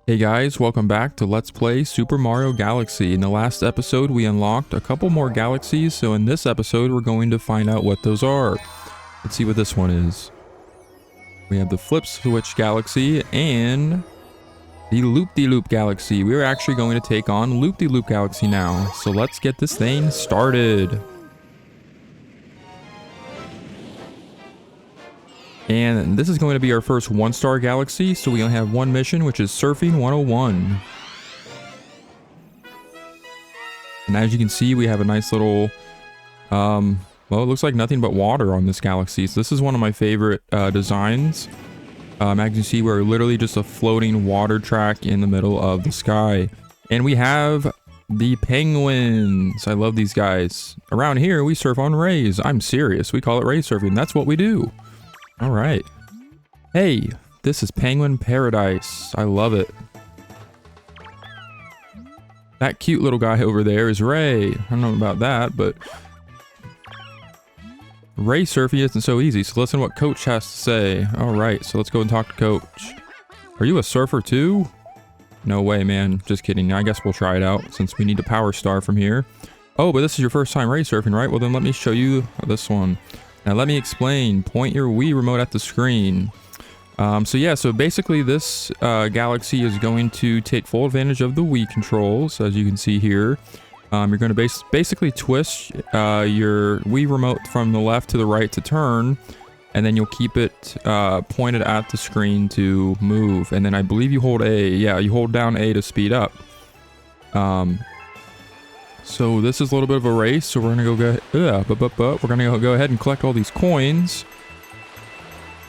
Hey guys, welcome back to Let's Play Super Mario Galaxy. In the last episode, we unlocked a couple more galaxies, so in this episode, we're going to find out what those are. Let's see what this one is. We have the Flip Switch Galaxy and the Loop-de-Loop Galaxy. We're actually going to take on Loop-de-Loop Galaxy now, so let's get this thing started. And this is going to be our first one-star galaxy, so we only have one mission, which is Surfing 101. And as you can see, we have a nice little, well, it looks like nothing but water on this galaxy. So this is one of my favorite designs. As you can see, we're literally just a floating water track in the middle of the sky. And we have the penguins. I love these guys. Around here, we surf on rays. I'm serious. We call it ray surfing. That's what we do. All right. Hey, this is Penguin Paradise. I love it. That cute little guy over there is Ray. I don't know about that, but ray surfing isn't so easy. So listen to what Coach has to say. All right, so let's go and talk to Coach. Are you a surfer too? No way, man. Just kidding. I guess we'll try it out since we need a power star from here. Oh, but this is your first time ray surfing, right? Well, then let me show you this one. Now let me explain. Point your Wii remote at the screen. So basically this galaxy is going to take full advantage of the Wii controls, as you can see here. You're going to basically twist your Wii remote from the left to the right to turn, and then you'll keep it pointed at the screen to move. And then I believe you hold A. Yeah, you hold down A to speed up. So this is a little bit of a race, so we're gonna we're gonna go ahead and collect all these coins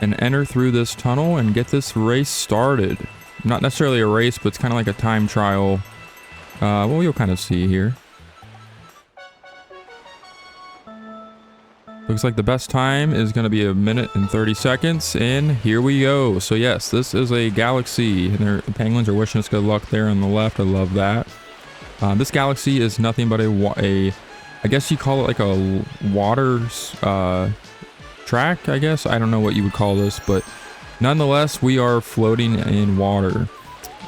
and enter through this tunnel and get this race started. Not necessarily a race, but it's kind of like a time trial. Well, you'll kind of see here. Looks like the best time is gonna be 1 minute and 30 seconds, and here we go. So yes, this is a galaxy, and the penguins are wishing us good luck there on the left. I love that. This galaxy is nothing but I guess you call it like a water track, I guess. I don't know what you would call this, but nonetheless, we are floating in water,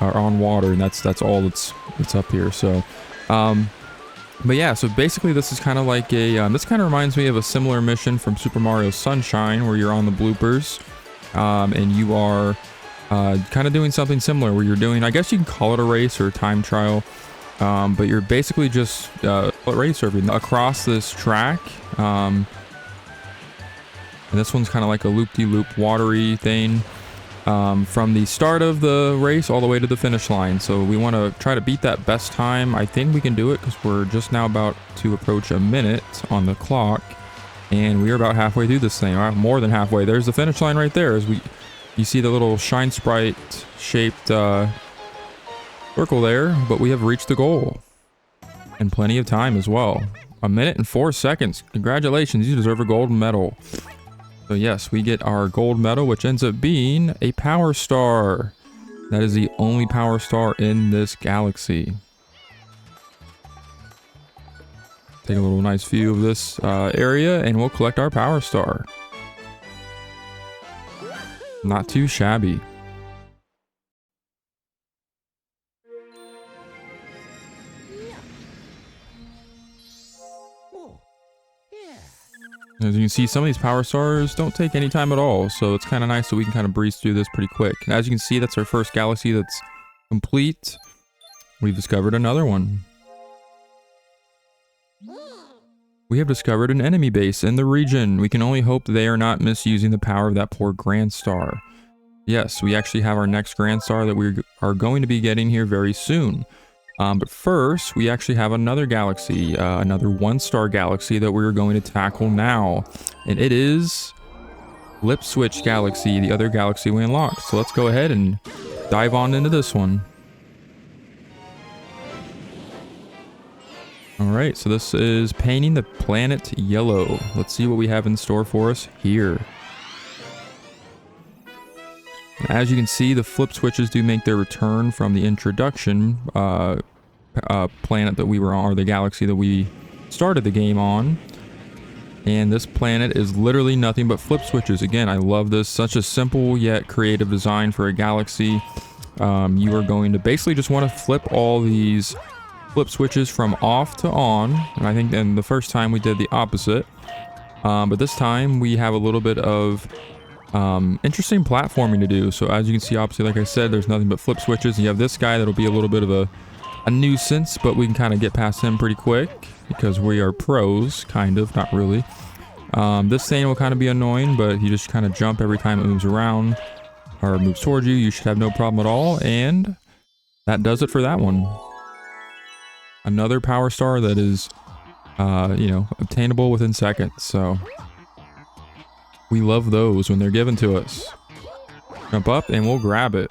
or on water, and that's all that's up here. So, but yeah, so basically this is kind of like a, this kind of reminds me of a similar mission from Super Mario Sunshine, where you're on the bloopers, and you are kind of doing something similar, where you're doing, I guess you can call it a race or a time trial. But you're basically just ray surfing across this track. And this one's kind of like a loop-de-loop watery thing from the start of the race all the way to the finish line. So we want to try to beat that best time. I think we can do it because we're just now about to approach 1 minute on the clock. And we're about halfway through this thing, or more than halfway. There's the finish line right there. You see the little shine sprite shaped circle there, but we have reached the goal and plenty of time as well. 1 minute and 4 seconds. Congratulations, you deserve a gold medal. So yes, we get our gold medal, which ends up being a power star. That is the only power star in this galaxy. Take a little nice view of this area, and we'll collect our power star. Not too shabby. As you can see, some of these power stars don't take any time at all, so it's kind of nice that we can kind of breeze through this pretty quick. And as you can see, that's our first galaxy that's complete. We've discovered another one. We have discovered an enemy base in the region. We can only hope they are not misusing the power of that poor Grand Star. Yes, we actually have our next Grand Star that we are going to be getting here very soon. But first, we actually have another galaxy, another one-star galaxy that we're going to tackle now. And it is Flip Switch Galaxy, the other galaxy we unlocked. So let's go ahead and dive on into this one. Alright, so this is painting the planet yellow. Let's see what we have in store for us here. As you can see, the flip switches do make their return from the introduction planet that we were on, or the galaxy that we started the game on. And this planet is literally nothing but flip switches. Again, I love this. Such a simple yet creative design for a galaxy. you are going to basically just want to flip all these flip switches from off to on. And I think then the first time we did the opposite. But this time we have a little bit of interesting platforming to do. So as you can see, obviously, like I said, there's nothing but flip switches. And you have this guy that'll be a little bit of a nuisance, but we can kind of get past him pretty quick because we are pros, kind of, not really. This thing will kind of be annoying, but you just kind of jump every time it moves around or moves towards you. You should have no problem at all. And that does it for that one. Another power star that is, obtainable within seconds. So we love those when they're given to us. Jump up and we'll grab it.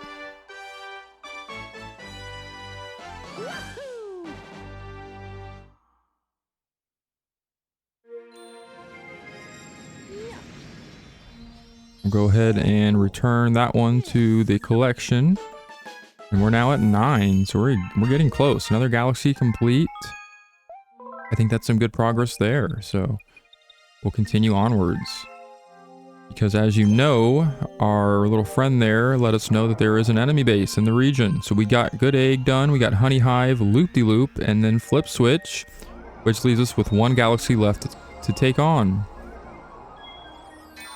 We'll go ahead and return that one to the collection. And we're now at 9, so we're getting close. Another galaxy complete. I think that's some good progress there. So we'll continue onwards. Because as you know, our little friend there let us know that there is an enemy base in the region. So we got Good Egg done, we got Honey Hive, Loop-de-Loop, and then Flip Switch, which leaves us with one galaxy left to take on.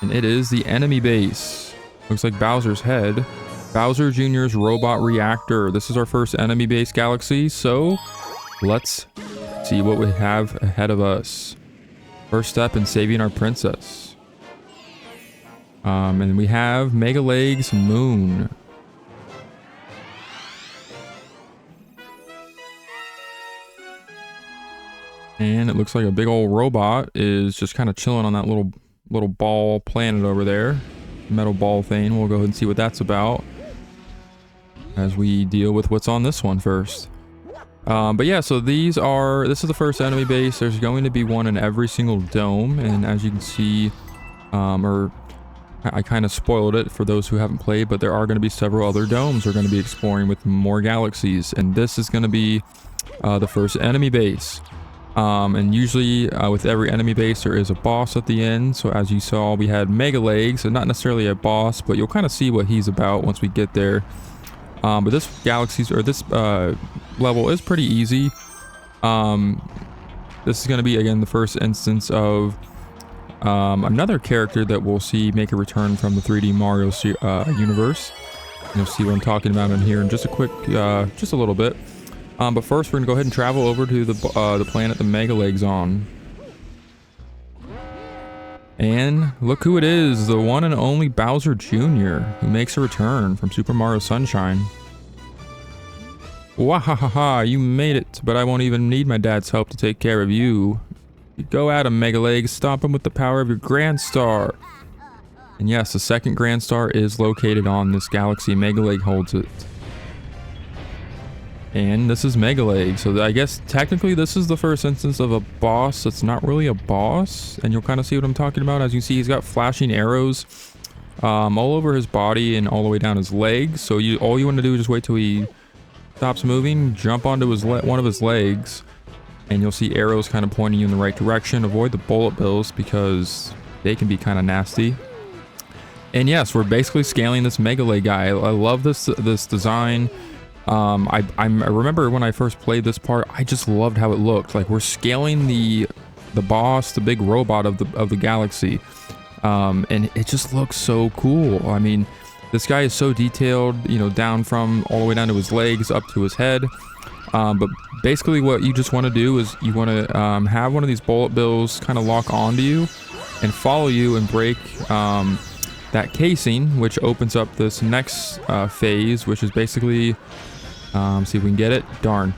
And it is the enemy base. Looks like Bowser's head. Bowser Jr.'s robot reactor. This is our first enemy base galaxy, so let's see what we have ahead of us. First step in saving our princess. And we have Megaleg's moon. And it looks like a big old robot is just kind of chilling on that little ball planet over there. Metal ball thing. We'll go ahead and see what that's about as we deal with what's on this one first. But yeah, so this is the first enemy base. There's going to be one in every single dome, and as you can see, I kind of spoiled it for those who haven't played, but there are going to be several other domes we're going to be exploring with more galaxies, and this is going to be the first enemy base. And usually with every enemy base there is a boss at the end. So as you saw, we had Megaleg, so not necessarily a boss, but you'll kind of see what he's about once we get there. But this level is pretty easy. This is going to be again the first instance of another character that we'll see make a return from the 3D Mario universe. You'll see what I'm talking about in here in just a little bit. But first, we're going to go ahead and travel over to the planet the Megaleg's on. And look who it is, the one and only Bowser Jr., who makes a return from Super Mario Sunshine. Wahahaha, you made it, but I won't even need my dad's help to take care of you. Go at him, Megaleg, stomp him with the power of your Grand Star. And yes, the second Grand Star is located on this galaxy. Megaleg holds it. And this is Megaleg, so I guess technically this is the first instance of a boss that's not really a boss, and you'll kind of see what I'm talking about. As you can see, he's got flashing arrows all over his body and all the way down his legs, so all you want to do is just wait till he stops moving, jump onto one of his legs, and you'll see arrows kind of pointing you in the right direction. Avoid the bullet bills because they can be kind of nasty. And yes, we're basically scaling this Megaleg guy. I love this design. I remember when I first played this part, I just loved how it looked. Like, we're scaling the boss, the big robot of the galaxy, and it just looks so cool. I mean, this guy is so detailed, down from all the way down to his legs up to his head. But basically what you just want to do is you want to have one of these bullet bills kind of lock onto you and follow you and break that casing, which opens up this next phase, which is basically see if we can get it. Darn.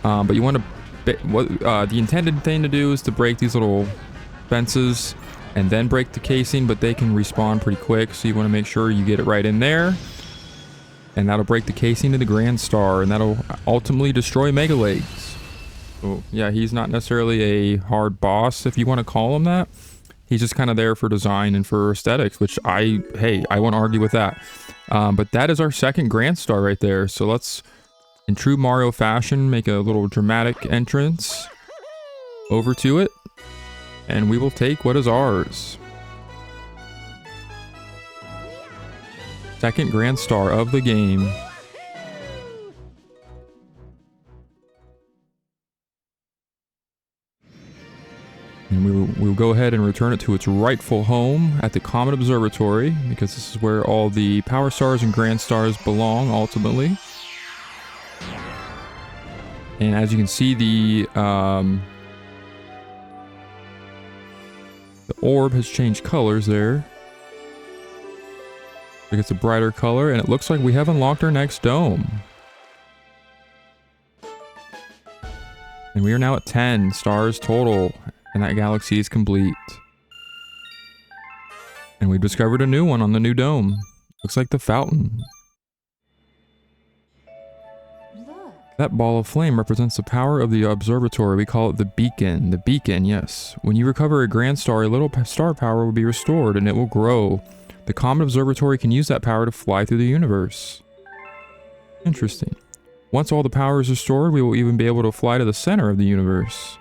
But you want to the intended thing to do is to break these little fences and then break the casing, but they can respawn pretty quick, so you want to make sure you get it right in there, and that'll break the casing to the Grand Star, and that'll ultimately destroy Megaleg. So yeah, he's not necessarily a hard boss, if you want to call him that. He's just kind of there for design and for aesthetics, which I won't argue with that. But that is our second Grand Star right there. So let's, in true Mario fashion, make a little dramatic entrance over to it, and we will take what is ours. Second Grand Star of the game. And we will go ahead and return it to its rightful home at the Comet Observatory, because this is where all the power stars and grand stars belong ultimately. And as you can see, the orb has changed colors there. It gets a brighter color, and it looks like we have unlocked our next dome. And we are now at 10 stars total, and that galaxy is complete. And we discovered a new one on the new dome. Looks like the fountain. That ball of flame represents the power of the observatory. We call it the beacon. The beacon, yes. When you recover a grand star, a little star power will be restored and it will grow. The Comet Observatory can use that power to fly through the universe. Interesting. Once all the power is restored, we will even be able to fly to the center of the universe,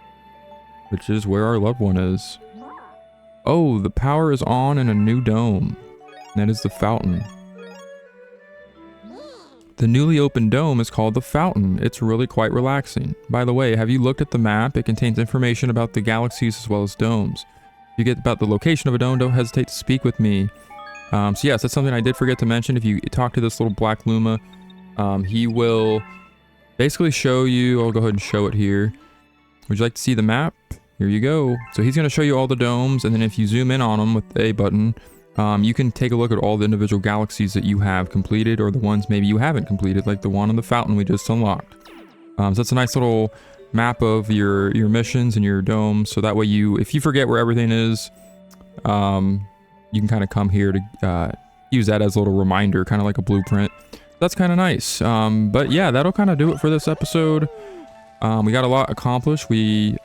which is where our loved one is. Oh, the power is on in a new dome. And that is the fountain. The newly opened dome is called the Fountain. It's really quite relaxing. By the way, have you looked at the map? It contains information about the galaxies as well as domes. If you get about the location of a dome, don't hesitate to speak with me. So yes, that's something I did forget to mention. If you talk to this little black Luma, he will basically show you. I'll go ahead and show it here. Would you like to see the map? Here you go. So he's going to show you all the domes, and then if you zoom in on them with the A button, you can take a look at all the individual galaxies that you have completed, or the ones maybe you haven't completed, like the one on the fountain we just unlocked. So that's a nice little map of your missions and your domes, so that way if you forget where everything is, you can kind of come here to use that as a little reminder, kind of like a blueprint. That's kind of nice. But yeah, that'll kind of do it for this episode. We got a lot accomplished. We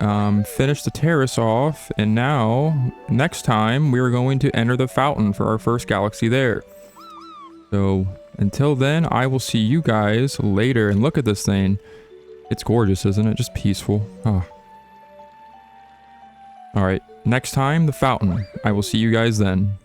finished the Terrace off, and now, next time, we are going to enter the fountain for our first galaxy there. So, until then, I will see you guys later. And look at this thing. It's gorgeous, isn't it? Just peaceful. Oh. Alright, next time, the fountain. I will see you guys then.